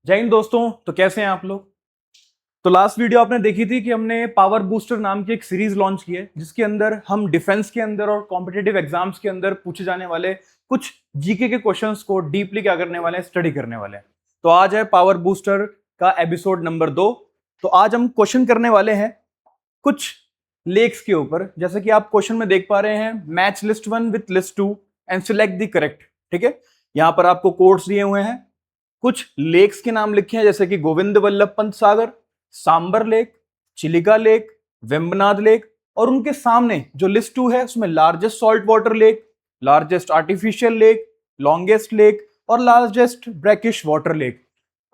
जय हिंद दोस्तों। तो कैसे हैं आप लोग। तो लास्ट वीडियो आपने देखी थी कि हमने पावर बूस्टर नाम की एक सीरीज लॉन्च की है जिसके अंदर हम डिफेंस के अंदर और कॉम्पिटिटिव एग्जाम्स के अंदर पूछे जाने वाले कुछ जीके के क्वेश्चंस को डीपली क्या करने वाले हैं, स्टडी करने वाले हैं। तो आज है पावर बूस्टर का एपिसोड नंबर 2। तो आज हम क्वेश्चन करने वाले हैं कुछ लेक्स के ऊपर। जैसे कि आप क्वेश्चन में देख पा रहे हैं, match list 1 with list 2 and select the correct. ठीक है, यहां पर आपको कोड्स दिए हुए हैं, कुछ लेक्स के नाम लिखे हैं जैसे कि Govind Vallabh Pant Sagar, Sambhar lake, Chilika lake, Vembanad lake, और उनके सामने जो लिस्ट 2 है उसमें largest salt water lake, largest artificial lake, longest lake और लार्जेस्ट ब्रैकिश वाटर लेक।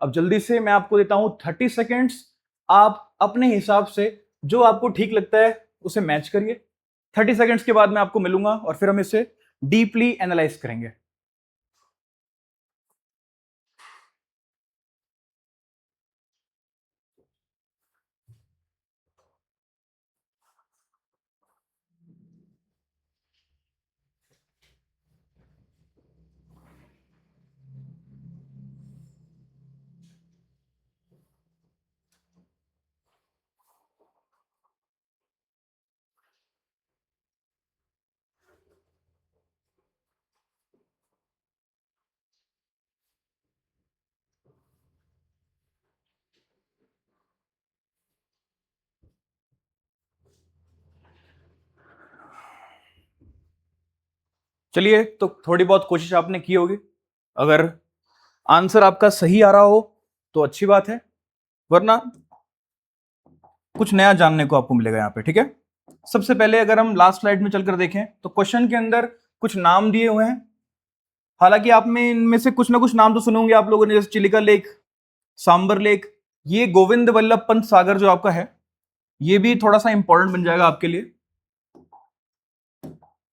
अब जल्दी से मैं आपको देता हूं 30 सेकेंड्स। आप अपने हिसाब से जो आपको ठीक लगता है उसे मैच करिए। 30 सेकेंड्स के बाद मैं आपको मिलूंगा और फिर हम इसे डीपली एनालाइज करेंगे। चलिए, तो थोड़ी बहुत कोशिश आपने की होगी। अगर आंसर आपका सही आ रहा हो तो अच्छी बात है, वरना कुछ नया जानने को आपको मिलेगा यहाँ पे। ठीक है, सबसे पहले अगर हम लास्ट स्लाइड में चलकर देखें तो क्वेश्चन के अंदर कुछ नाम दिए हुए हैं। हालांकि आप में इनमें से कुछ ना कुछ नाम तो सुने होंगे आप लोगों ने, जैसे चिलिका लेक, सांबर लेक। ये गोविंद वल्लभ पंत सागर जो आपका है, ये भी थोड़ा सा इंपॉर्टेंट बन जाएगा आपके लिए।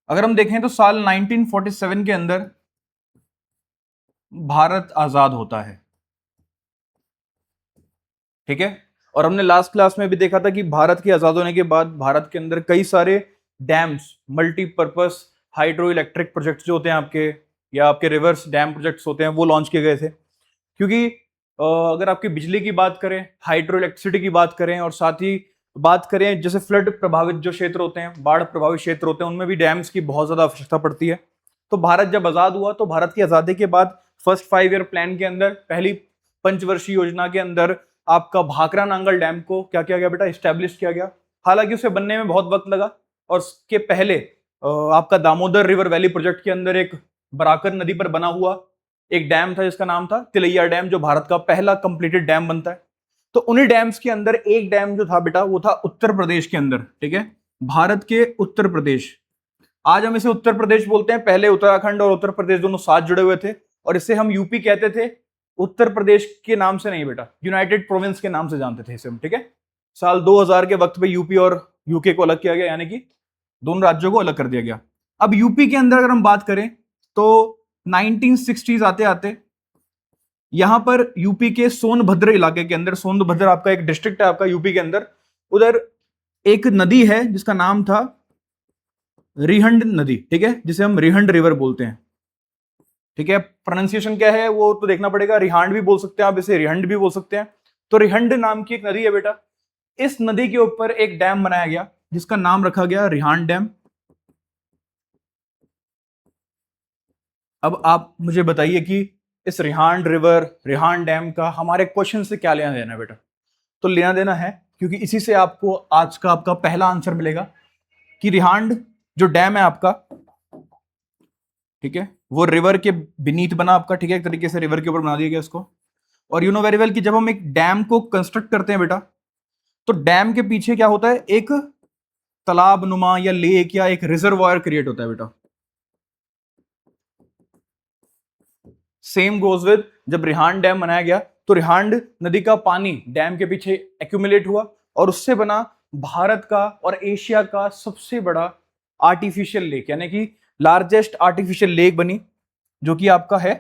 अगर हम देखें तो साल 1947 के अंदर भारत आजाद होता है। ठीक है, और हमने लास्ट क्लास में भी देखा था कि भारत के आजाद होने के बाद भारत के अंदर कई सारे dams, multipurpose hydro electric projects जो होते हैं आपके, या आपके रिवर्स डैम प्रोजेक्ट्स होते हैं, वो लॉन्च किए गए थे। क्योंकि अगर आपकी बिजली की बात करें, हाइड्रो इलेक्ट्रिसिटी की बात करें, और साथ ही बात करें जैसे फ्लड प्रभावित जो क्षेत्र होते हैं, बाढ़ प्रभावित क्षेत्र होते हैं, उनमें भी डैम्स की बहुत ज्यादा आवश्यकता पड़ती है। तो भारत जब आजाद हुआ तो भारत की आजादी के बाद फर्स्ट 5 ईयर प्लान के अंदर, पहली पंचवर्षीय योजना के अंदर आपका भाखरा नांगल डैम को क्या किया गया बेटा, स्टैब्लिश किया गया। हालांकि उसे बनने में बहुत वक्त लगा, और उसके पहले आपका दामोदर रिवर वैली प्रोजेक्ट के अंदर एक बराकर नदी पर बना हुआ एक डैम था जिसका नाम था तिलैया डैम, जो भारत का पहला कंप्लीटेड डैम बनता है। तो उन्हीं डैम्स के अंदर एक डैम जो था बेटा, वो था उत्तर प्रदेश के अंदर। ठीक है, भारत के उत्तर प्रदेश, आज हम इसे उत्तर प्रदेश बोलते हैं, पहले उत्तराखंड और उत्तर प्रदेश दोनों साथ जुड़े हुए थे, और इसे हम यूपी कहते थे। उत्तर प्रदेश के नाम से नहीं बेटा, यूनाइटेड प्रोविंस के नाम से जानते थे इसे हम। ठीक है, साल 2000 के वक्त पे यूपी और यूके को अलग किया गया, यानी कि दोनों राज्यों को अलग कर दिया गया। अब यूपी के अंदर अगर हम बात करें तो 1960s आते आते यहां पर यूपी के सोनभद्र इलाके के अंदर, सोनभद्र आपका एक डिस्ट्रिक्ट है आपका यूपी के अंदर, उधर एक नदी है जिसका नाम था रिहंड नदी। ठीक है, जिसे हम रिहंड रिवर बोलते हैं। ठीक है, प्रोनाउंसिएशन क्या है वो तो देखना पड़ेगा, रिहांड भी बोल सकते हैं आप, इसे रिहंड भी बोल सकते हैं। तो रिहंड नाम की एक नदी है बेटा, इस नदी के ऊपर एक डैम बनाया गया जिसका नाम रखा गया रिहांड डैम। अब आप मुझे बताइए कि इस रिहांड रिवर, रिहांड डैम का हमारे क्वेश्चन से क्या लेना देना है बेटा। तो लेना देना है, क्योंकि इसी से आपको आज का आपका पहला आंसर मिलेगा कि रिहांड जो डैम है आपका, ठीक है, वो रिवर के बीनीथ बना आपका। ठीक है, एक तरीके से रिवर के ऊपर बना दिया गया इसको। और यू नो वेरी वेल कि जब हम एक डैम को कंस्ट्रक्ट करते हैं बेटा, तो डैम के पीछे क्या होता है, एक तालाब नुमा या लेक या एक रिजर्वायर क्रिएट होता है बेटा। सेम गोज विद, जब रिहांड डैम बनाया गया तो रिहांड नदी का पानी डैम के पीछे एक्यूमुलेट हुआ, और उससे बना भारत का और एशिया का सबसे बड़ा आर्टिफिशियल लेक, यानी कि लार्जेस्ट आर्टिफिशियल लेक बनी, जो कि आपका है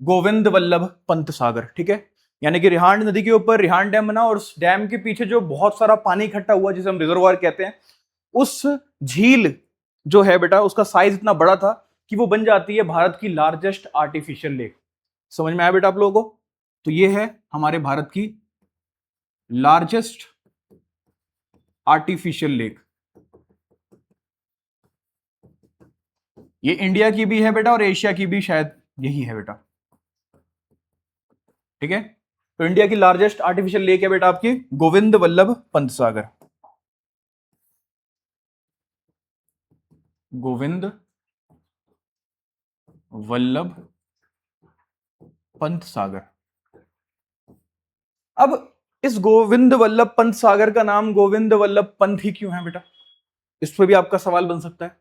गोविंद वल्लभ पंत सागर। ठीक है, यानी कि रिहांड नदी के ऊपर रिहांड डैम बना, और उस डैम के पीछे जो बहुत सारा पानी इकट्ठा हुआ जिसे हम रिजर्वायर कहते हैं, उस झील जो है बेटा, उसका साइज इतना बड़ा था कि वो बन जाती है भारत की लार्जेस्ट आर्टिफिशियल लेक। समझ में आया बेटा आप लोगों को। तो ये है हमारे भारत की लार्जेस्ट आर्टिफिशियल लेक। ये इंडिया की भी है बेटा और एशिया की भी शायद यही है बेटा, ठीक है। तो इंडिया की लार्जेस्ट आर्टिफिशियल लेक है बेटा आपकी गोविंद वल्लभ पंत सागर। गोविंद वल्लभ पंत सागर। अब इस गोविंद वल्लभ पंत सागर का नाम गोविंद वल्लभ पंत ही क्यों है बेटा, इस पर भी आपका सवाल बन सकता है।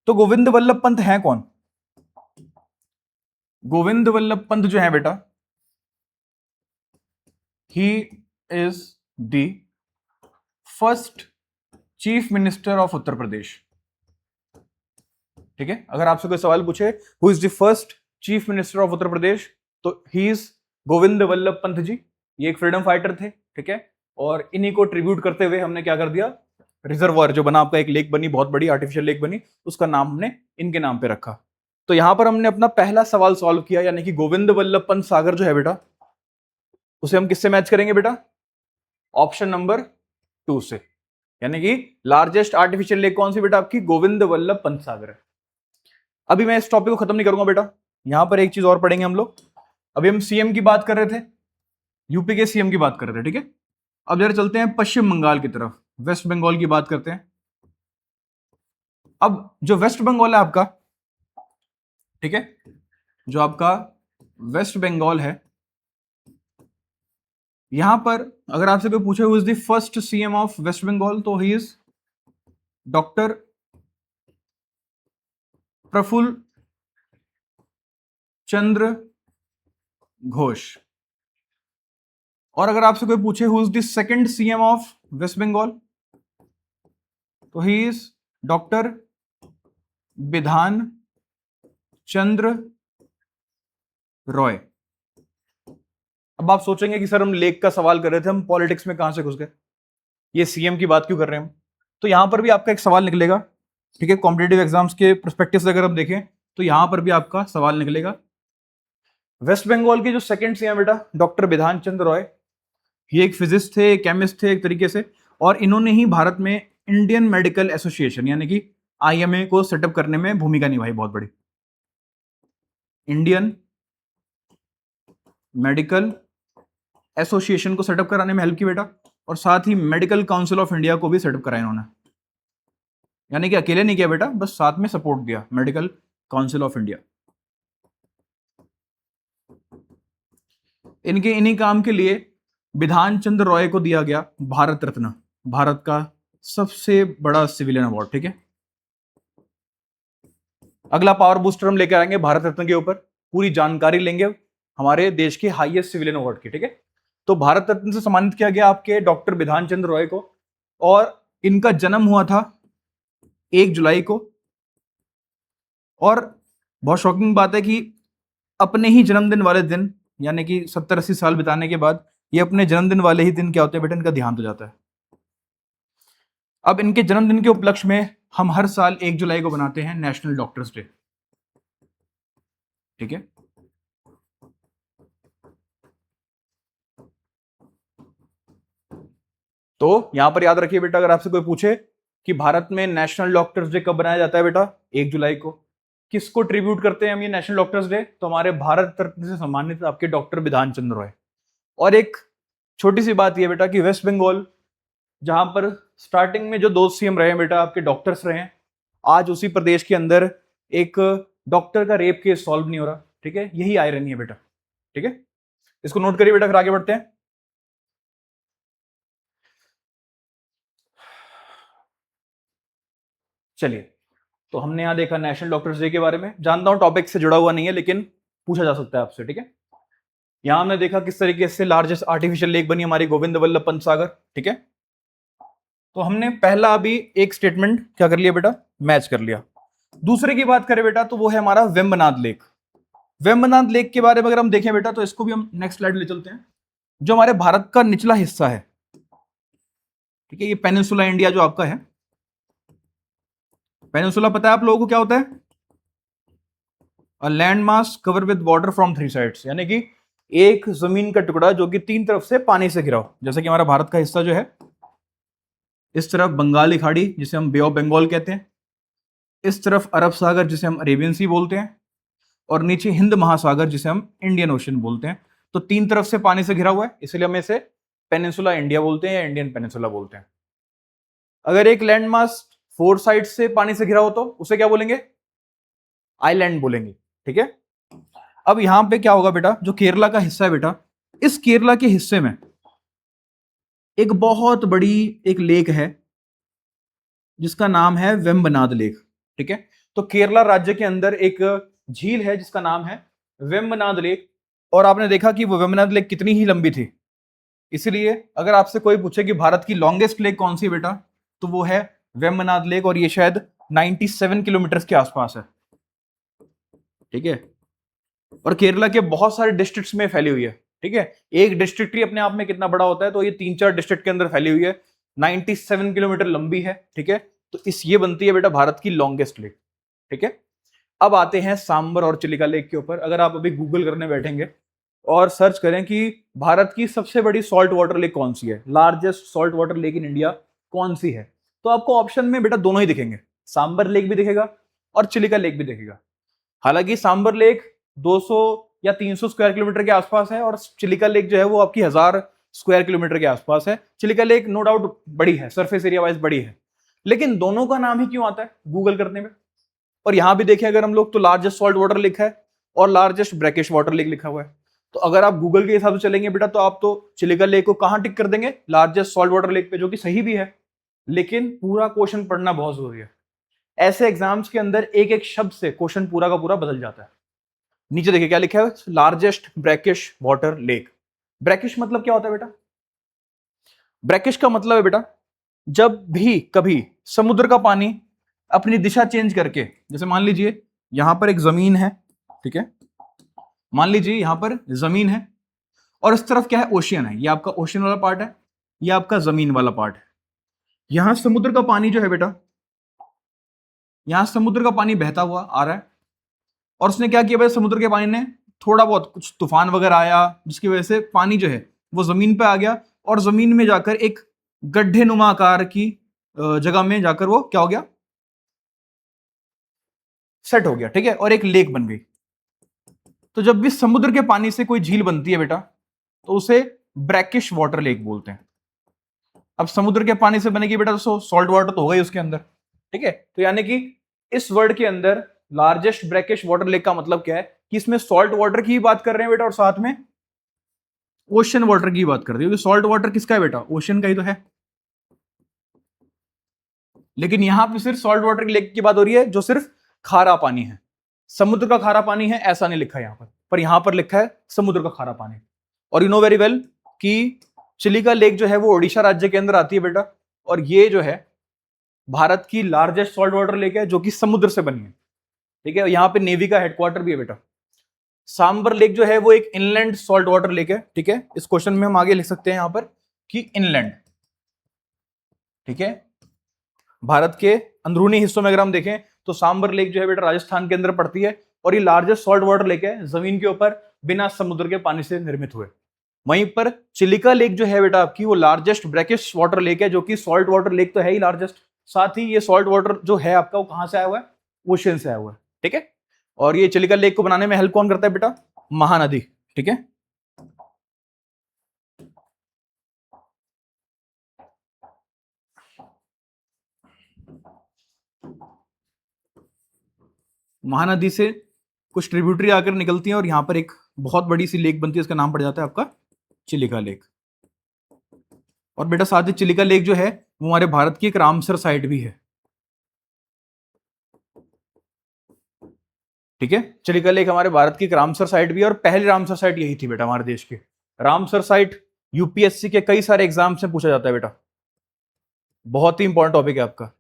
तो गोविंद वल्लभ पंत है कौन? गोविंद वल्लभ पंत जो है बेटा, he is the first chief minister of Uttar Pradesh. ठीक है, अगर आपसे कोई सवाल पूछे who is the first chief minister of Uttar Pradesh, तो ही इज गोविंद वल्लभ पंत जी। ये एक फ्रीडम फाइटर थे, ठीक है, और इन्हीं को ट्रिब्यूट करते हुए हमने क्या कर दिया, रिजर्वायर जो बना आपका, एक लेक बनी, बहुत बड़ी आर्टिफिशियल लेक बनी, उसका नाम हमने इनके नाम पे रखा। तो यहां पर हमने अपना पहला सवाल सॉल्व किया, यानी कि गोविंद वल्लभ पंत सागर जो है बेटा, उसे हम किससे मैच करेंगे बेटा? ऑप्शन नंबर 2 से, यानी कि लार्जेस्ट आर्टिफिशियल लेक कौन सी बेटा आपकी? गोविंद वल्लभ पंत सागर है। अभी मैं इस टॉपिक को खत्म नहीं करूंगा बेटा, यहां पर एक चीज और पढ़ेंगे हम लोग। अभी हम सीएम की बात कर रहे थे, यूपी के सीएम की बात कर रहे थे, ठीक है। अब जरा चलते हैं पश्चिम बंगाल की तरफ, वेस्ट बंगाल की बात करते हैं। अब जो वेस्ट बंगाल है आपका, ठीक है, जो आपका वेस्ट बंगाल है, यहां पर अगर आपसे कोई पूछे who is the first CM of West Bengal, तो he is doctor Prafulla Chandra Ghosh. और अगर आपसे कोई पूछे who is the second CM of West Bengal, तो he is doctor Bidhan Chandra Roy. अब आप सोचेंगे कि सर हम लेक का सवाल कर रहे थे, हम पॉलिटिक्स में कहां से घुस गए, ये सीएम की बात क्यों कर रहे हैं हम? तो यहां पर भी आपका एक सवाल निकलेगा, ठीक है, कॉम्पिटेटिव एग्जाम्स के पर्सपेक्टिव से अगर हम देखें तो यहां पर भी आपका सवाल निकलेगा। वेस्ट बंगाल के जो सेकंड सीएम बेटा डॉक्टर बिधान चंद्र रॉय, ये एक फिजिस्ट थे, केमिस्ट थे एक तरीके से, और इन्होंने ही भारत में इंडियन मेडिकल एसोसिएशन यानी कि आईएमए को सेटअप करने में भूमिका निभाई, बहुत बड़ी। इंडियन मेडिकल एसोसिएशन को सेटअप कराने में हेल्प की बेटा, और साथ ही मेडिकल काउंसिल ऑफ इंडिया को भी सेटअप कराया इन्होंने, यानी कि अकेले नहीं किया बेटा, बस साथ में सपोर्ट दिया मेडिकल काउंसिल ऑफ इंडिया। इनके इन्हीं काम के लिए बिधान चंद्र रॉय को दिया गया भारत रत्न, भारत का सबसे बड़ा सिविलियन अवार्ड, ठीक है। अगला पावर बूस्टर हम लेकर आएंगे भारत रत्न के ऊपर, पूरी जानकारी लेंगे हमारे देश के हाईएस्ट सिविलियन अवार्ड की, ठीक है। तो भारत रत्न से सम्मानित किया गया आपके डॉक्टर बिधान चंद्र रॉय को, और इनका जन्म हुआ था 1 जुलाई को। और बहुत शॉकिंग बात है कि अपने ही जन्मदिन वाले दिन, यानी कि 70-80 साल बिताने के बाद, ये अपने जन्मदिन वाले ही दिन क्या होता है बेटा, इनका देहांत हो जाता है। अब इनके जन्मदिन के उपलक्ष्य में हम हर साल 1 जुलाई को बनाते हैं नेशनल डॉक्टर्स डे, ठीक है। तो यहां पर याद रखिए बेटा, अगर आपसे कोई पूछे कि भारत में नेशनल डॉक्टर्स डे कब बनाया जाता है बेटा, 1 जुलाई को। किसको ट्रिब्यूट करते हैं हम ये नेशनल डॉक्टर्स डे? तो हमारे भारत रत्न से सम्मानित आपके डॉक्टर बिधान चंद्र रॉय। और एक छोटी सी बात ये बेटा कि वेस्ट बंगाल, जहां पर स्टार्टिंग में जो 2 सीएम रहे हैं बेटा आपके डॉक्टर्स रहे हैं, आज उसी प्रदेश के अंदर एक डॉक्टर का रेप केस सॉल्व नहीं हो रहा, ठीक है। यही आयरनी है बेटा, ठीक है, इसको नोट करिए बेटा, फिर आगे बढ़ते हैं। चलिए, तो हमने यहां देखा नेशनल डॉक्टर्स डे के बारे में, जानता हूं टॉपिक से जुड़ा हुआ नहीं है लेकिन पूछा जा सकता है आपसे, ठीक है। यहां हमने देखा किस तरीके से लार्जेस्ट आर्टिफिशियल लेक बनी हमारी गोविंद वल्लभ पंत सागर, ठीक है। तो हमने पहला अभी एक स्टेटमेंट क्या कर लिया बेटा, मैच कर लिया। दूसरे की बात करें बेटा तो वो है हमारा वेम्बनाड लेक। वेम्बनाड लेक के बारे में अगर हम देखें बेटा, तो इसको भी हम नेक्स्ट स्लाइड ले चलते हैं। जो हमारे भारत का निचला हिस्सा है, ठीक है, ये पेनिनसुला इंडिया जो आपका है, पेनिनसुला पता है आप लोगों को क्या होता है? A land mass cover with water from 3 sides, यानी कि एक जमीन का टुकड़ा जो कि तीन तरफ से पानी से घिरा हो, जैसे कि हमारा भारत का हिस्सा जो है, इस तरफ बंगाली खाड़ी जिसे हम बे ऑफ बंगाल कहते हैं, इस तरफ अरब सागर जिसे हम अरेबियन सी बोलते हैं, और नीचे हिंद महासागर जिसे हम इंडियन ओशन बोलते हैं। तो तीन तरफ से पानी से घिरा हुआ है, इसलिए हम इसे पेनिनसुला इंडिया बोलते हैं या इंडियन पेनिनसुला बोलते हैं। अगर एक लैंड मास फोर साइड से पानी से घिरा हो तो उसे क्या बोलेंगे? आइलैंड बोलेंगे। ठीक है, अब यहां पे क्या होगा बेटा, जो केरला का हिस्सा है बेटा, इस केरला के हिस्से में एक बहुत बड़ी एक लेक है जिसका नाम है वेम्बनाड लेक। ठीक है, तो केरला राज्य के अंदर एक झील है जिसका नाम है वेम्बनाड लेक, और आपने देखा कि वो वेम्बनाड लेक कितनी ही लंबी थी। इसलिए अगर आपसे कोई पूछे कि भारत की लॉन्गेस्ट लेक कौन सी बेटा, तो वो है वेम्बनाड लेक, और ये शायद 97 किलोमीटर के आसपास है। ठीक है, और केरला के बहुत सारे डिस्ट्रिक्ट्स में फैली हुई है। ठीक है, एक डिस्ट्रिक्ट ही अपने आप में कितना बड़ा होता है, तो ये 3-4 डिस्ट्रिक्ट के अंदर फैली हुई है, 97 किलोमीटर लंबी है। ठीक है, तो ये बनती है बेटा भारत की लॉन्गेस्ट लेक। ठीक है, अब आते हैं सांबर और चिलिका लेक के ऊपर। अगर आप अभी गूगल करने बैठेंगे और सर्च करें कि भारत की सबसे बड़ी सॉल्ट वाटर लेक कौन सी है, largest salt water lake in India कौन सी है, तो आपको ऑप्शन में बेटा दोनों ही दिखेंगे, सांबर लेक भी दिखेगा और चिलिका लेक भी दिखेगा। हालांकि सांबर लेक 200 या 300 स्क्वायर किलोमीटर के आसपास है, और चिलिका लेक जो है वो आपकी 1000 स्क्वायर किलोमीटर के आसपास है। चिलिका लेक नो डाउट बड़ी है, सरफेस एरिया वाइज बड़ी है, लेकिन दोनों का नाम ही क्यों आता है गूगल करने में? और यहां भी देखें अगर हम लोग, तो लार्जेस्ट सॉल्ट वाटर लेक है और लार्जेस्ट ब्रैकिश वाटर लेक लिखा हुआ है। तो अगर आप गूगल के हिसाब से चलेंगे बेटा, तो आप तो चिलिका लेक को कहां टिक कर देंगे? लार्जेस्ट सॉल्ट वाटर लेक पे, जो कि सही भी है, लेकिन पूरा क्वेश्चन पढ़ना बहुत जरूरी है। ऐसे एग्जाम्स के अंदर एक एक शब्द से क्वेश्चन पूरा का पूरा बदल जाता है। नीचे देखिए क्या लिखा है, largest brackish water lake. Brackish मतलब क्या होता है बेटा? ब्रैकिश का मतलब है बेटा, जब भी कभी समुद्र का पानी अपनी दिशा चेंज करके, जैसे मान लीजिए यहां पर एक जमीन है, ठीक है, मान लीजिए यहां पर जमीन है और इस तरफ क्या है, ओशियन है। ये आपका ओशियन वाला पार्ट है, ये आपका जमीन वाला पार्ट है। यहां समुद्र का पानी जो है बेटा, यहां समुद्र का पानी बहता हुआ आ रहा है, और उसने क्या किया भाई, समुद्र के पानी ने थोड़ा बहुत कुछ तूफान वगैरह आया, जिसकी वजह से पानी जो है वो जमीन पे आ गया, और जमीन में जाकर एक गड्ढे नुमा आकार की जगह में जाकर वो क्या हो गया, सेट हो गया। ठीक है, और एक लेक बन गई। तो जब भी समुद्र के पानी से कोई झील बनती है बेटा, तो उसे ब्रैकिश वाटर लेक बोलते हैं। अब समुद्र के पानी से बनेगी बेटा, तो सॉल्ट वाटर तो होगा ही उसके अंदर। ठीक है, तो यानी कि इस वर्ड के अंदर लार्जेस्ट ब्रैकिश वाटर लेक का मतलब क्या है कि इसमें सॉल्ट वाटर की बात कर रहे हैं बेटा, और साथ में ओशन वाटर की बात कर रहे हैं, क्योंकि सॉल्ट वाटर किसका है बेटा, ओशन का ही तो है। लेकिन यहां पे सिर्फ सॉल्ट वाटर लेक की बात हो रही है, जो सिर्फ खारा पानी है। समुद्र का खारा पानी है ऐसा नहीं लिखा यहां पर यहां पर लिखा है समुद्र का खारा पानी। और यू नो वेरी वेल कि चिलिका लेक जो है वो ओडिशा राज्य के अंदर आती है बेटा, और ये जो है भारत की लार्जेस्ट सॉल्ट वाटर लेक है, जो कि समुद्र से बनी है। ठीक है, यहां पे नेवी का हेडक्वार्टर भी है बेटा। सांबर लेक जो है वो एक इनलैंड सॉल्ट वाटर लेक है। ठीक है, इस क्वेश्चन में हम आगे लिख सकते हैं यहां पर कि इनलैंड। ठीक है, भारत के अंदरूनी हिस्सों में अगर हम देखें तो सांबर लेक जो है बेटा राजस्थान के अंदर पड़ती है, और ये लार्जेस्ट सॉल्ट वाटर लेक है, जमीन के ऊपर बिना समुद्र के पानी से निर्मित हुए। वहीं पर चिलिका लेक जो है बेटा आपकी, वो लार्जेस्ट ब्रैकिश वाटर लेक है, जो कि सॉल्ट वाटर लेक तो है ही लार्जेस्ट, साथ ही ये सॉल्ट वाटर जो है आपका वो कहां से आया हुआ है, ओशियन से आया हुआ है। ठीक है, और ये चिलिका लेक को बनाने में हेल्प कौन करता है बेटा, महानदी। ठीक है, महानदी से कुछ ट्रिब्यूटरी आकर निकलती है, और यहां पर एक बहुत बड़ी सी लेक बनती है, इसका नाम पड़ जाता है आपका चिलिका लेक। और बेटा साथ ही चिलिका लेक जो है वो हमारे भारत की एक रामसर साइट भी है। ठीक है, चिलिका लेक हमारे भारत की एक रामसर साइट भी है, और पहली रामसर साइट यही थी बेटा हमारे देश की। रामसर साइट यूपीएससी के कई सारे एग्जाम से पूछा जाता है बेटा, बहुत ही इंपॉर्टेंट टॉपिक है आपका।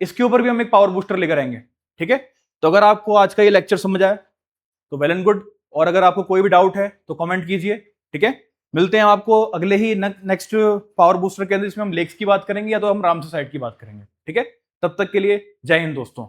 इसके ऊपर भी हम एक पावर बूस्टर लेकर आएंगे। ठीक है, तो अगर आपको आज का ये लेक्चर समझ आया तो वेल एंड गुड, और अगर आपको कोई भी डाउट है तो कमेंट कीजिए। ठीक है, मिलते हैं आपको अगले ही नेक्स्ट पावर बूस्टर के अंदर, जिसमें हम लेक्स की बात करेंगे या तो हम रामसर साइट की बात करेंगे। ठीक है, तब तक के लिए जय हिंद दोस्तों।